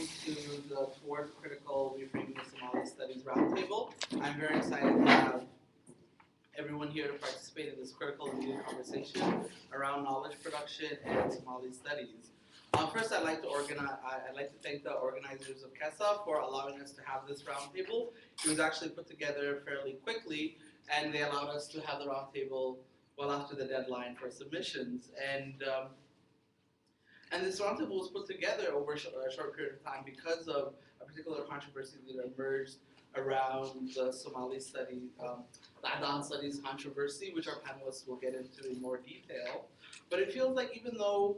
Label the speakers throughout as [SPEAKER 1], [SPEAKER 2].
[SPEAKER 1] to the Towards Critical Reframing the Somali Studies Roundtable. I'm very excited to have everyone here to participate in this critical and needed conversation around knowledge production and Somali studies. First, I'd like to thank the organizers of Cesa for allowing us to have this roundtable. It was actually put together fairly quickly, and they allowed us to have the roundtable well after the deadline for submissions. And this roundtable was put together over a short period of time because of a particular controversy that emerged around the Somali study, the Adan studies controversy, which our panelists will get into in more detail. But it feels like even though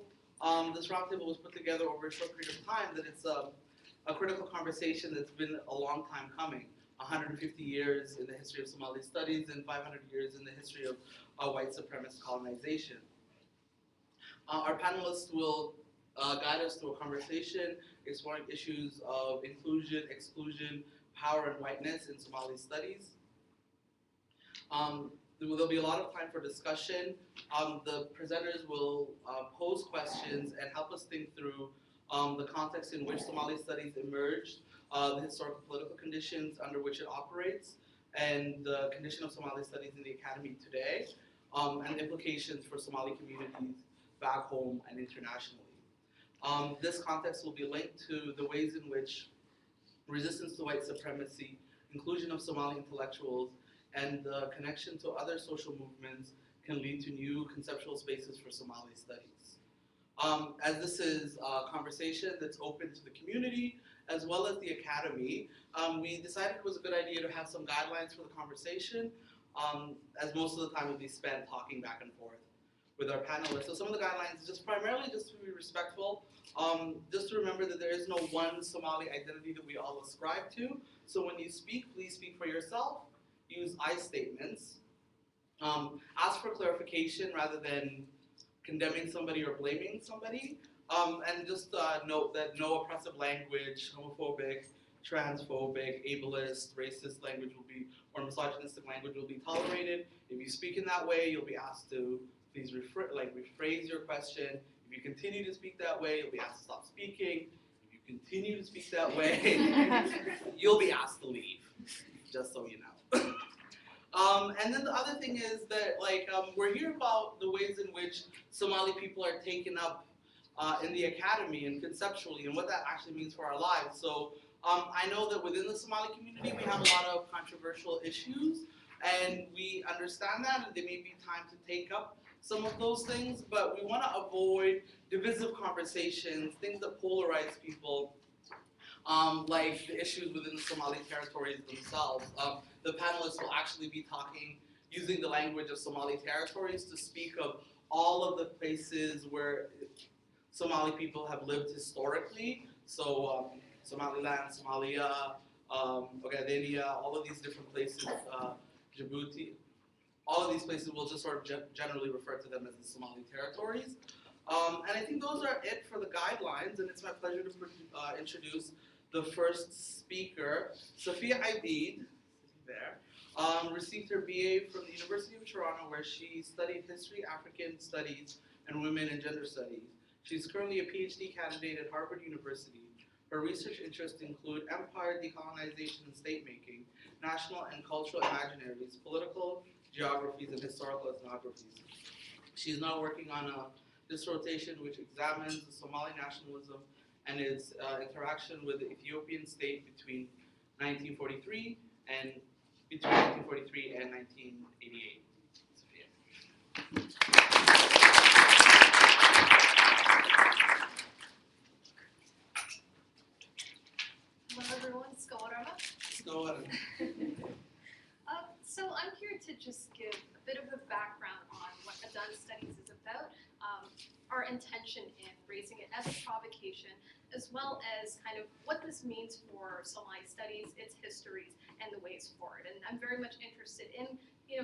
[SPEAKER 1] this roundtable was put together over a short period of time, that it's a critical conversation that's been a long time coming. 150 years in the history of Somali studies and 500 years in the history of white supremacist colonization. Our panelists will guide us through a conversation exploring issues of inclusion, exclusion, power, and whiteness in Somali studies. There'll be a lot of time for discussion. The presenters will pose questions and help us think through the context in which Somali studies emerged, the historical political conditions under which it operates, and the condition of Somali studies in the academy today, and implications for Somali communities back home and internationally. This context will be linked to the ways in which resistance to white supremacy, inclusion of Somali intellectuals, and the connection to other social movements can lead to new conceptual spaces for Somali studies. As this is a conversation that's open to the community as well as the academy, we decided it was a good idea to have some guidelines for the conversation, as most of the time will be spent talking back and forth with our panelists. So some of the guidelines, primarily just to be respectful, just to remember that there is no one Somali identity that we all ascribe to. So when you speak, please speak for yourself. Use I statements. Ask for clarification rather than condemning somebody or blaming somebody. And just note that no oppressive language, homophobic, transphobic, ableist, racist language will be, or misogynistic language will be tolerated. If you speak in that way, you'll be asked to please rephrase your question. If you continue to speak that way, you'll be asked to stop speaking. If you continue to speak that way, you'll be asked to leave, just so you know. And then the other thing is that, we're here about the ways in which Somali people are taken up in the academy and conceptually, and what that actually means for our lives. So I know that within the Somali community, we have a lot of controversial issues, and we understand that, and there may be time to take up some of those things, but we want to avoid divisive conversations, things that polarize people, like the issues within the Somali territories themselves. The panelists will actually be talking using the language of Somali territories to speak of all of the places where Somali people have lived historically. So Somaliland, Somalia, Ogaden, all of these different places, Djibouti, all of these places we'll just sort of generally refer to them as the Somali territories. And I think those are it for the guidelines, and it's my pleasure to introduce the first speaker. Safia Aidid, there, received her BA from the University of Toronto, where she studied history, African studies, and women and gender studies. She's currently a PhD candidate at Harvard University. Her research interests include empire, decolonization, and state-making, national and cultural imaginaries, political geographies, and historical ethnographies. She's now working on a dissertation which examines the Somali nationalism and its interaction with the Ethiopian state between 1943 and 1988. Safia.
[SPEAKER 2] Hello everyone, So I'm here to just give a bit of a background on what Adan Studies is about, our intention in raising it as a provocation, as well as kind of what this means for Somali studies, its histories, and the ways forward. And I'm very much interested in,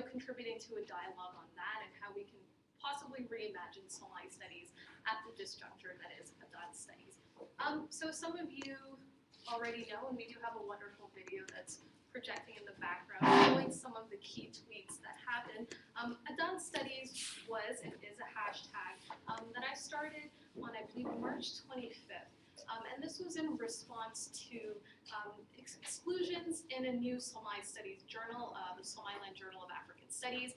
[SPEAKER 2] contributing to a dialogue on that and how we can possibly reimagine Somali studies at the disjuncture that is Adan Studies. So some of you already know, and we do have a wonderful video that's projecting in the background, showing some of the key tweets that happened. Adan Studies was and is a hashtag that I started on, I believe, March 25th. and this was in response to exclusions in a new Somali Studies journal, the Somaliland Journal of African Studies,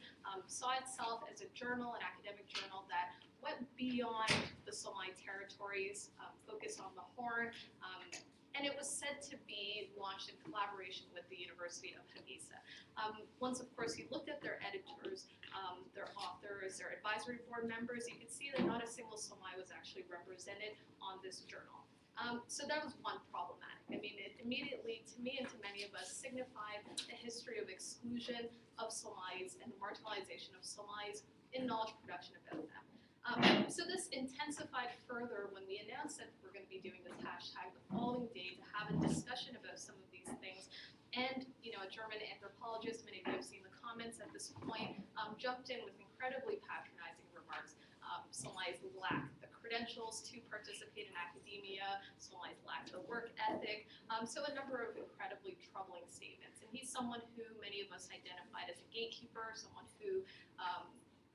[SPEAKER 2] saw itself as a journal, an academic journal that went beyond the Somali territories, focused on the Horn, and it was said to be launched in collaboration with the University of Hargeisa. Once, of course, you looked at their editors, their authors, their advisory board members, you could see that not a single Somali was actually represented on this journal. So that was one problematic. I mean, it immediately, to me and to many of us, signified a history of exclusion of Somalis and the marginalization of Somalis in knowledge production about them. So this intensified further when we announced that we're going to be doing this hashtag the following day to have a discussion about some of these things. And, you know, a German anthropologist, many of you have seen the comments at this point, jumped in with incredibly patronizing remarks. Somalis lack the credentials to participate in academia, Somalis lack the work ethic, so a number of incredibly troubling statements. And he's someone who many of us identified as a gatekeeper, someone who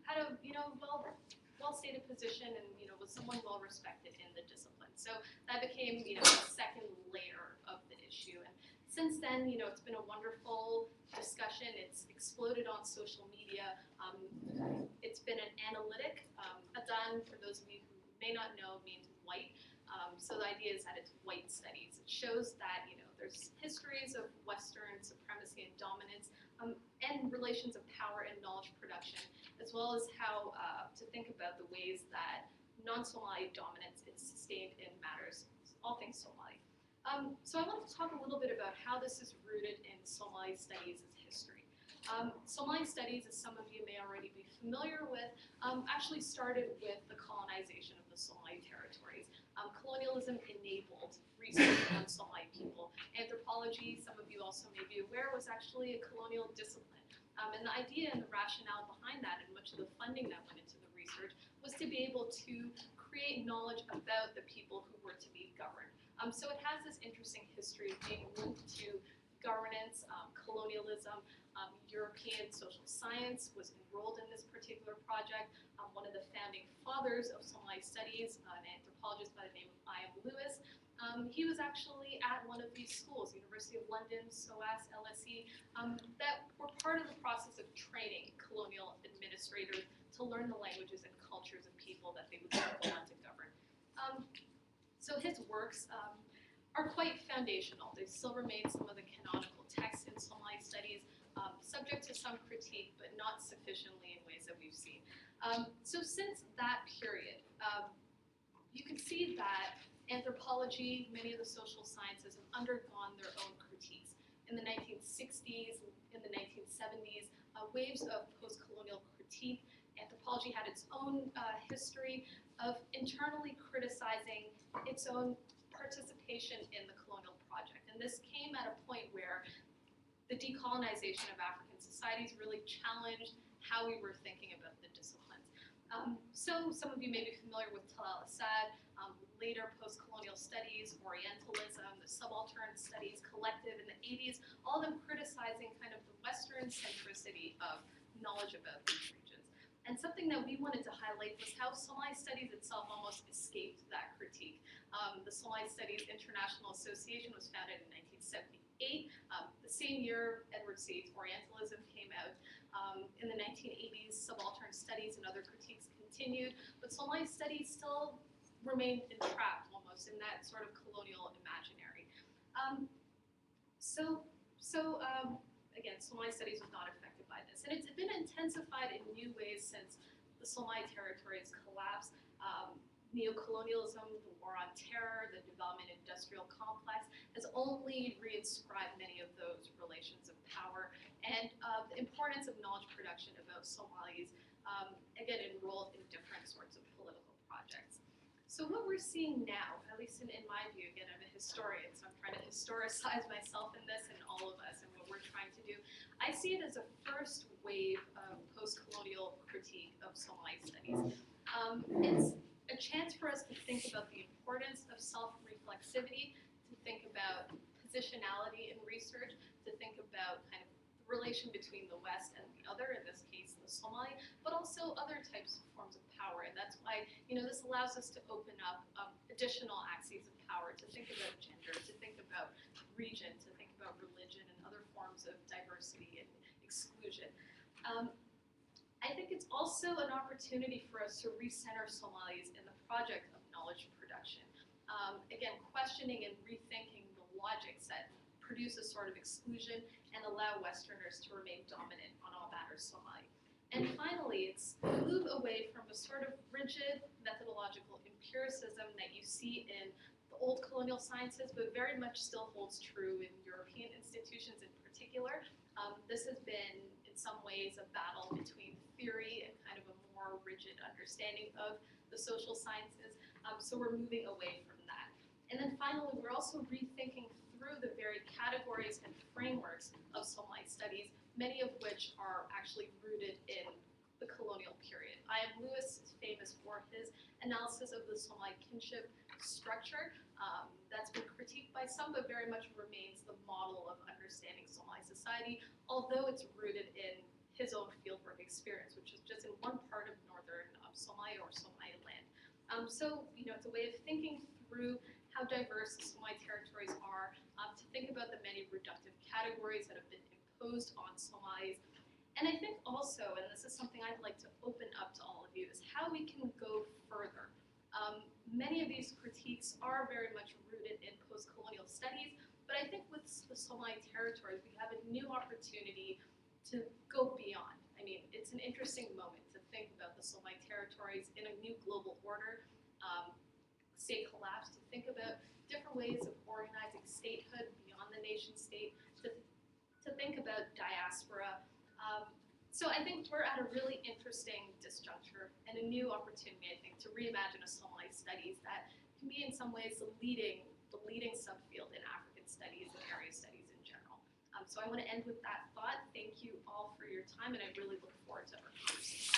[SPEAKER 2] had a, you know, well-stated position and, you know, was someone well-respected in the discipline. So that became, you know, the second layer of the issue. And since then, you know, it's been a wonderful discussion. It's exploded on social media. It's been an analytic. Adan, for those of you who may not know, means white. So the idea is that it's white studies. It shows that, you know, there's histories of Western supremacy and dominance and relations of power and knowledge production, as well as how to think about the ways that non-Somali dominance is sustained in matters, all things Somali. So I want to talk a little bit about how this is rooted in Somali studies as history. Somali studies, as some of you may already be familiar with, actually started with the colonization of the Somali territories. Colonialism enabled research on Somali people. Anthropology, some of you also may be aware, was actually a colonial discipline. And the idea and the rationale behind that, and much of the funding that went into the research, was to be able to create knowledge about the people who were to be governed. So it has this interesting history of being linked to governance, colonialism. European social science was enrolled in this particular project. One of the founding fathers of Somali studies, an anthropologist by the name of Lewis, he was actually at one of these schools, University of London, SOAS, LSE, that were part of the process of training colonial administrators to learn the languages and cultures of people that they would want to govern. So his works are quite foundational. They still remain some of the canonical texts in Somali studies, subject to some critique, but not sufficiently in ways that we've seen. So since that period, you can see that anthropology, many of the social sciences have undergone their own critiques. In the 1960s, in the 1970s, waves of post-colonial critique. Anthropology had its own history of internally criticizing its own participation in the colonial project. And this came at a point where the decolonization of African societies really challenged how we were thinking about the disciplines. So some of you may be familiar with Talal Assad, later post-colonial studies, Orientalism, the subaltern studies collective in the 80s, all of them criticizing kind of the Western centricity of knowledge about these regions. And something that we wanted to highlight was how Somali studies itself almost escaped that critique. The Somali Studies International Association was founded in 1978. The same year, Edward Said's Orientalism came out. In the 1980s, subaltern studies and other critiques continued, but Somali studies still remained entrapped almost in that sort of colonial imaginary. Again, Somali studies was not affected by this. And it's been intensified in new ways since the Somali territories collapsed. Neocolonialism, the war on terror, the development industrial complex has only reinscribed many of those relations of power and the importance of knowledge production about Somalis, again, enrolled in different sorts of political projects. So what we're seeing now, at least in my view, again, I'm a historian, so I'm trying to historicize myself in this and all of us and what we're trying to do. I see it as a first wave of post-colonial critique of Somali studies. It's a chance for us to think about the importance of self-reflexivity, to think about positionality in research, to think about kind of the relation between the West and the other, in this case the Somali, but also other types of forms of power. And that's why, this allows us to open up additional axes of power, to think about gender, to think about region, to think about religion and other forms of diversity and exclusion. I think it's also an opportunity for us to recenter Somalis in the project of knowledge production. Again, questioning and rethinking the logics that produce a sort of exclusion and allow Westerners to remain dominant on all matters Somali. And finally, it's move away from a sort of rigid methodological empiricism that you see in the old colonial sciences, but very much still holds true in European institutions in particular. This has been, in some ways, a battle between theory and kind of a more rigid understanding of the social sciences. So we're moving away from that. And then finally, we're also rethinking through the very categories and frameworks of Somali studies, many of which are actually rooted in the colonial period. I.M. Lewis is famous for his analysis of the Somali kinship structure. That's been critiqued by some, but very much remains the model of understanding Somali society, although it's rooted in his own fieldwork experience, which is just in one part of northern Somalia or Somaliland. So, it's a way of thinking through how diverse the Somali territories are, to think about the many reductive categories that have been imposed on Somalis. And I think also, and this is something I'd like to open up to all of you, is how we can go further. Many of these critiques are very much rooted in post-colonial studies, but I think with the Somali territories, we have a new opportunity to go beyond. I mean, it's an interesting moment to think about the Somali territories in a new global order, state collapse, to think about different ways of organizing statehood beyond the nation state, to think about diaspora. So I think we're at a really interesting disjuncture and a new opportunity, I think, to reimagine a Somali studies that can be in some ways the leading subfield in African studies and area studies in general. So I want to end with that thought. Thank you all for your time, and I really look forward to our conversation.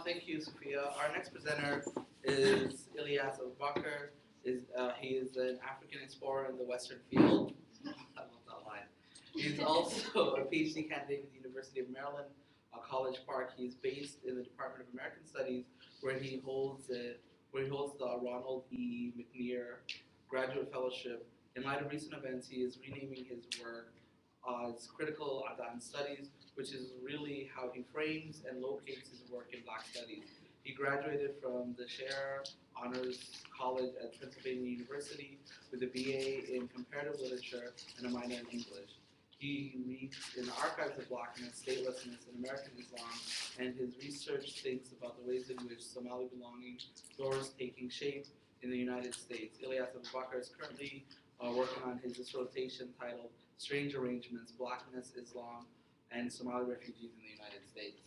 [SPEAKER 1] Thank you, Safia. Our next presenter is Ilyas Abukar. He is an African explorer in the Western field. I love that line. He's also a PhD candidate at the University of Maryland, College Park. He's based in the Department of American Studies, where he holds the Ronald E. McNair Graduate Fellowship. In light of recent events, he is renaming his work as Critical Advanced Studies, which is really how he frames and locates his work in Black Studies. He graduated from the Scherer Honors College at Pennsylvania University with a BA in Comparative Literature and a minor in English. He reads in the archives of Blackness, statelessness, and American Islam, and his research thinks about the ways in which Somali belonging is taking shape in the United States. Ilyas Abukar is currently working on his dissertation titled Strange Arrangements, Blackness, Islam, and Somali Refugees in the United States.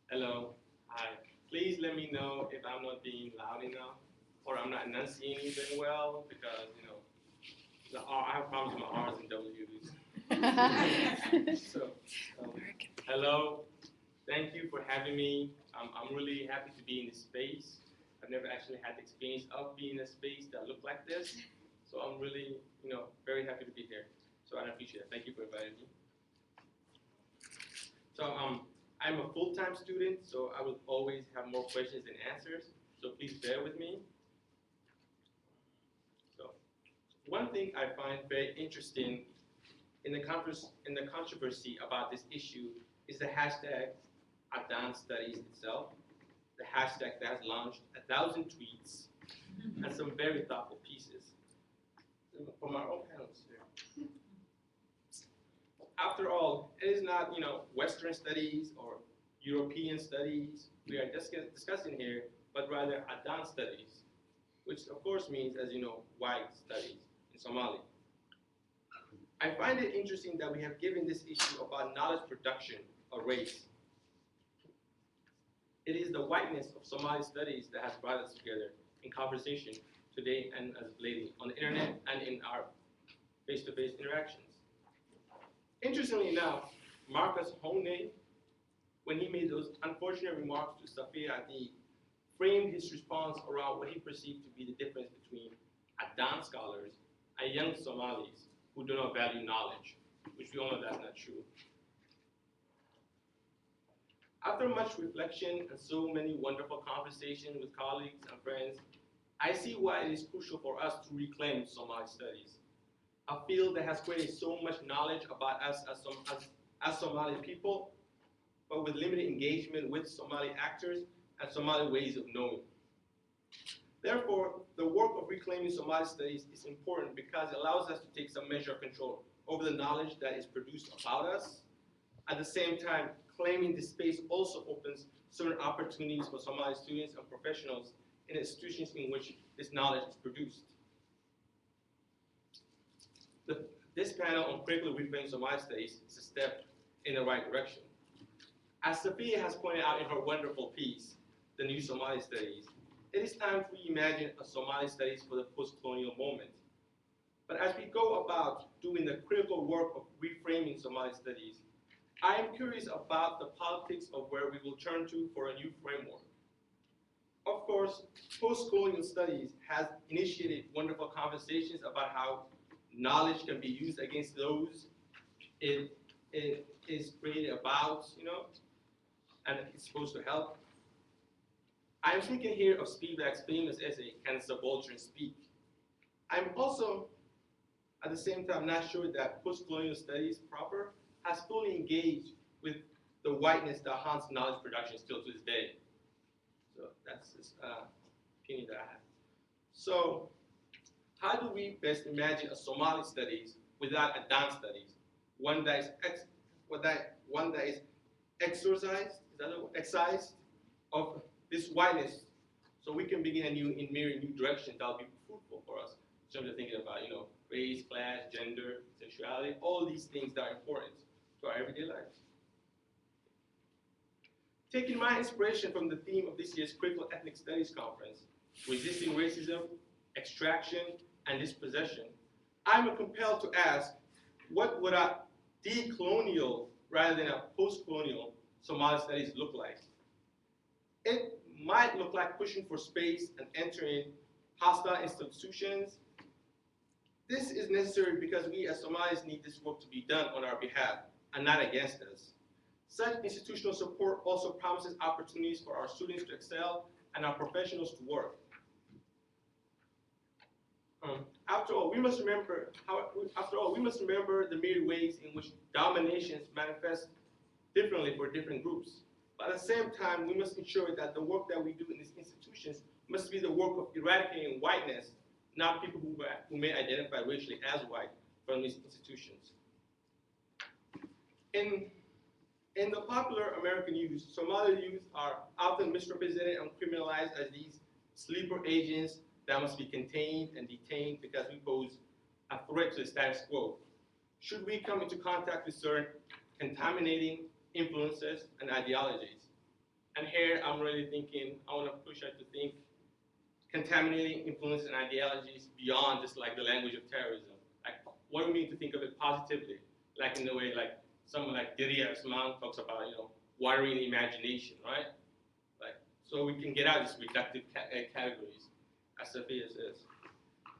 [SPEAKER 3] Hello, hi. Please let me know if I'm not being loud enough or I'm not enunciating very well because, I have problems with my R's and W's. Hello, thank you for having me. I'm really happy to be in this space. I've never actually had the experience of being in a space that looked like this. So I'm really, very happy to be here. So I appreciate it. Thank you for inviting me. So I'm a full-time student, so I will always have more questions than answers. So please bear with me. So one thing I find very interesting in the controversy about this issue is the hashtag Advanced Studies itself. The hashtag that has launched 1,000 tweets and some very thoughtful pieces from our own panelists here. After all, it is not, Western studies or European studies we are discussing here, but rather advanced studies, which of course means, as you know, white studies in Somali. I find it interesting that we have given this issue about knowledge production a race. It is the whiteness of Somali studies that has brought us together in conversation today and as lately on the internet and in our face-to-face interactions. Interestingly enough, Marcus Honey, when he made those unfortunate remarks to Safia Aidid, framed his response around what he perceived to be the difference between Adan scholars and young Somalis who do not value knowledge, which we all know that's not true. After much reflection and so many wonderful conversations with colleagues and friends, I see why it is crucial for us to reclaim Somali studies, a field that has created so much knowledge about us as Somali people, but with limited engagement with Somali actors and Somali ways of knowing. Therefore, the work of reclaiming Somali studies is important because it allows us to take some measure of control over the knowledge that is produced about us. At the same time, claiming this space also opens certain opportunities for Somali students and professionals in institutions in which this knowledge is produced. This panel on critically reclaiming Somali studies is a step in the right direction. As Safia has pointed out in her wonderful piece, The New Somali Studies, it is time to reimagine a Somali studies for the post-colonial moment. But as we go about doing the critical work of reframing Somali studies, I am curious about the politics of where we will turn to for a new framework. Of course, post-colonial studies has initiated wonderful conversations about how knowledge can be used against those it is created about, and it's supposed to help. I'm thinking here of Spivak's famous essay, Can a Subaltern Speak? I'm also, at the same time, not sure that post-colonial studies proper has fully engaged with the whiteness that haunts knowledge production still to this day. So that's this opinion that I have. So how do we best imagine a Somali studies without a Dan studies? One that is excised of this whiteness, so we can begin a new direction that will be fruitful for us in terms of thinking about, race, class, gender, sexuality, all these things that are important to our everyday lives. Taking my inspiration from the theme of this year's Critical Ethnic Studies Conference, Resisting Racism, Extraction, and Dispossession, I'm compelled to ask, what would a decolonial rather than a post-colonial Somali studies look like? It might look like pushing for space and entering hostile institutions. This is necessary because we as Somalis need this work to be done on our behalf and not against us. Such institutional support also promises opportunities for our students to excel and our professionals to work. After all, we must remember the myriad ways in which dominations manifest differently for different groups. But at the same time, we must ensure that the work that we do in these institutions must be the work of eradicating whiteness, not people who may identify racially as white from these institutions. In the popular American youth, Somali youth are often misrepresented and criminalized as these sleeper agents that must be contained and detained because we pose a threat to the status quo. Should we come into contact with certain contaminating influences and ideologies? And here I'm really thinking, I want to push us to think contaminating influences and ideologies beyond just like the language of terrorism. Like, what do we mean to think of it positively? Like in the way like someone like Didier Usman talks about, watering the imagination, right? Like, so we can get out of these reductive categories, as Safia says.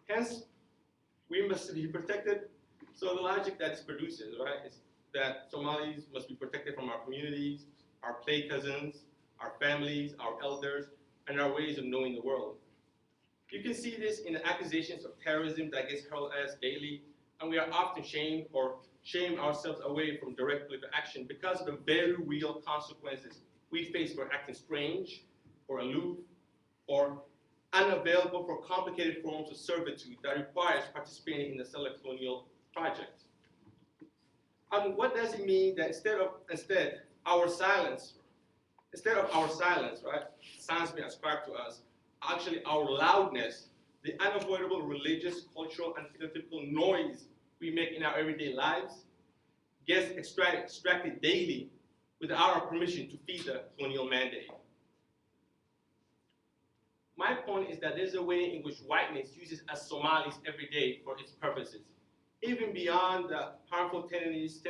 [SPEAKER 3] Hence, we must be protected. So the logic that this produces, right, is that Somalis must be protected from our communities, our play cousins, our families, our elders, and our ways of knowing the world. You can see this in the accusations of terrorism that gets hurled at us daily, and we are often shamed or shame ourselves away from direct political action because of the very real consequences we face for acting strange or aloof or unavailable for complicated forms of servitude that requires participating in the settler colonial project. And what does it mean that instead of our silence, right, silence being ascribed to us, actually our loudness, the unavoidable religious, cultural, and phenotypical noise we make in our everyday lives gets extracted daily without our permission to feed the colonial mandate. My point is that there's a way in which whiteness uses us Somalis every day for its purposes, even beyond the harmful tendencies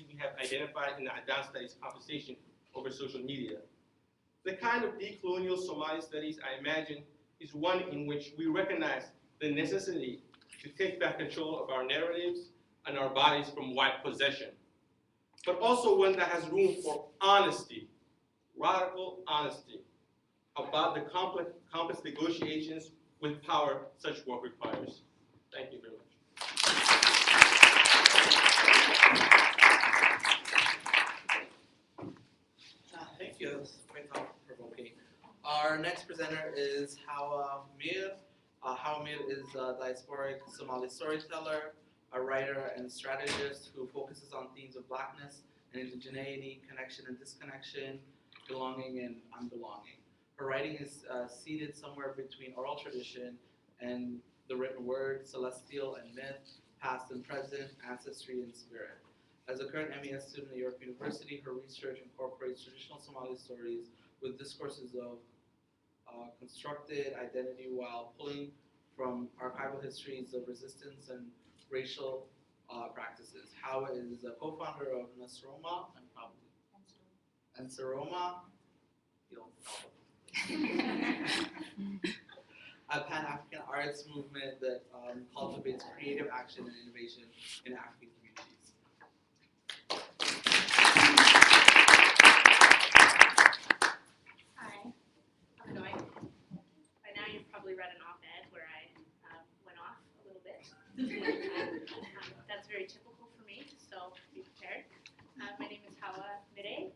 [SPEAKER 3] we have identified in the advanced studies conversation over social media. The kind of decolonial Somali studies, I imagine, is one in which we recognize the necessity to take back control of our narratives and our bodies from white possession, but also one that has room for honesty, radical honesty, about the complex negotiations with power such work requires. Thank you very much.
[SPEAKER 1] Thank you. That's quite thought-provoking. Our next presenter is Hawa Mire. Hawa Mire is a diasporic Somali storyteller, a writer and strategist who focuses on themes of blackness and indigeneity, connection and disconnection, belonging and unbelonging. Her writing is seated somewhere between oral tradition and the written word, celestial and myth, past and present, ancestry and spirit. As a current M.Ed student at York University, her research incorporates traditional Somali stories with discourses of constructed identity while pulling from archival histories of resistance and racial practices. Hawa is a co-founder of Nasroma and Saroma, a Pan-African arts movement that cultivates creative action and innovation in African communities.
[SPEAKER 4] Hi, how's it going? By now you've probably read an op-ed where I went off a little bit. That's very typical for me, so be prepared. My name is Hawa Mire,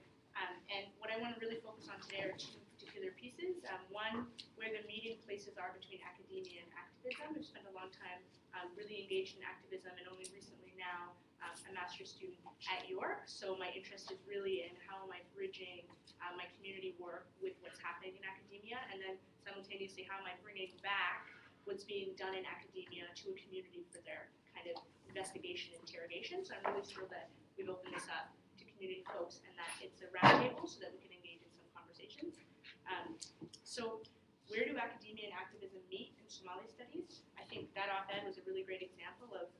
[SPEAKER 4] and what I want to really focus on today are two particular pieces. One, where the meeting places are between academia and activism. I've spent a long time really engaged in activism, and only recently now a master's student at York. So my interest is really in how am I bridging my community work with what's happening in academia, and then simultaneously how am I bringing back what's being done in academia to a community for their kind of investigation and interrogation. So I'm really thrilled that we've opened this up to community folks and that it's a roundtable so that we can engage in some conversations. So where do academia and activism meet in Somali studies? I think that op-ed was a really great example of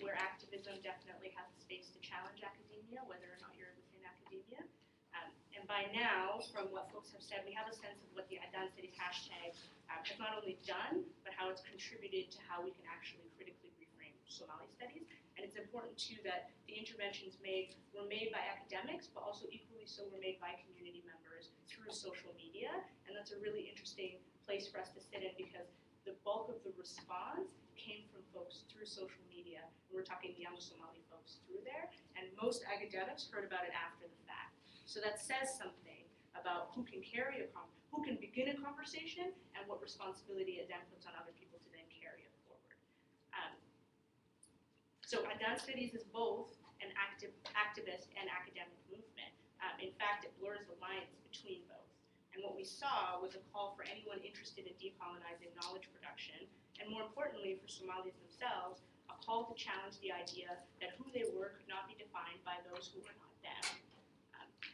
[SPEAKER 4] where activism definitely has a space to challenge academia, whether or not you're within academia. And by now, from what folks have said, we have a sense of what the Advanced Studies hashtag has not only done, but how it's contributed to how we can actually critically reframe Somali studies. And it's important too that the interventions were made by academics, but also equally so were made by community members through social media. And that's a really interesting place for us to sit in because the bulk of the response came from folks through social media. And we're talking young Somali folks through there. And most academics heard about it after the fact. So that says something about who can who can begin a conversation and what responsibility it then puts on other people to then carry it forward. So Advanced Studies is both an activist and academic movement. In fact, it blurs the lines between both. And what we saw was a call for anyone interested in decolonizing knowledge production, and more importantly for Somalis themselves, a call to challenge the idea that who they were could not be defined by those who were not them.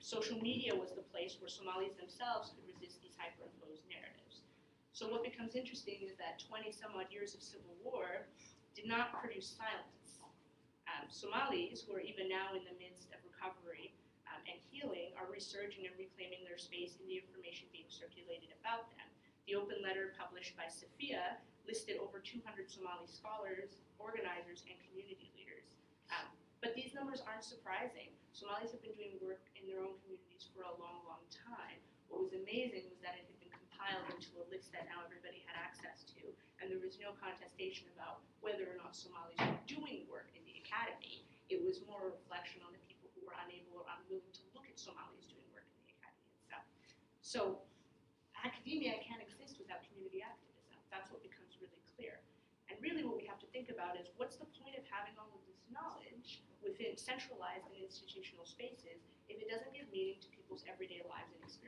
[SPEAKER 4] Social media was the place where Somalis themselves could resist these hyperimposed narratives. So what becomes interesting is that 20 some odd years of civil war did not produce silence. Somalis, who are even now in the midst of recovery and healing, are resurging and reclaiming their space in the information being circulated about them. The open letter published by Safia listed over 200 Somali scholars, organizers, and community leaders. But these numbers aren't surprising. Somalis have been doing work in their own communities for a long, long time. What was amazing was that it had been compiled into a list that now everybody had access to, and there was no contestation about whether or not Somalis were doing work in the academy. It was more a reflection on the people who were unable or unwilling to look at Somalis doing work in the academy itself. So academia can't exist without community activism. That's what becomes really clear. And really what we have to think about is what's the point of having all of this knowledge within centralized and institutional spaces if it doesn't give meaning to people's everyday lives and experiences?